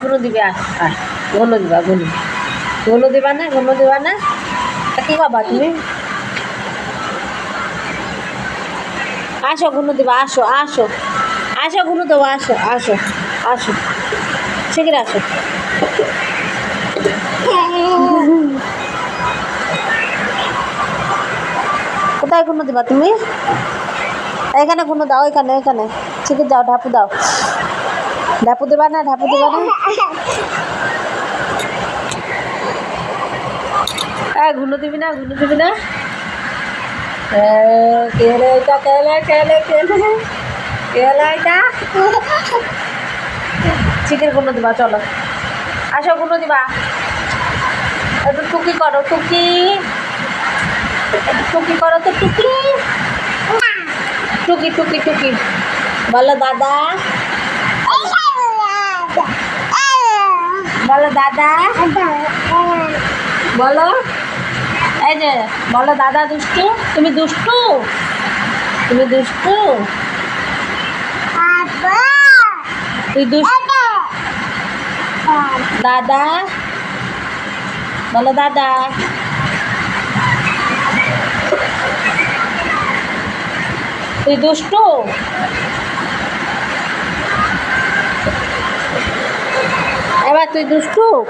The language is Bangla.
গুনো দিবে গুনো দিবা গুনো দিবা না কি খাবা তুমি আসো গুনো দিবা আসো গুনো দেবো আসো শিগগির আসো কোথায় গুনো দিবা তুমি এখানে গুনো দাও এখানে শিগগির যাও ঢাপু দেবা না গুনো দিবি না কেলে এটা কেলে এটা শিগগির গুনো দিবা চলো আসো গুনো দিবা একটু টুকি করো টুকি করো তো টুকি বলো দাদা বলো এই যে বলো দাদা দুষ্টু তুমি দুষ্টু তুই দুষ্টু দাদা বলো দাদা তুই দুষ্টু এবার তুই দুষ্টু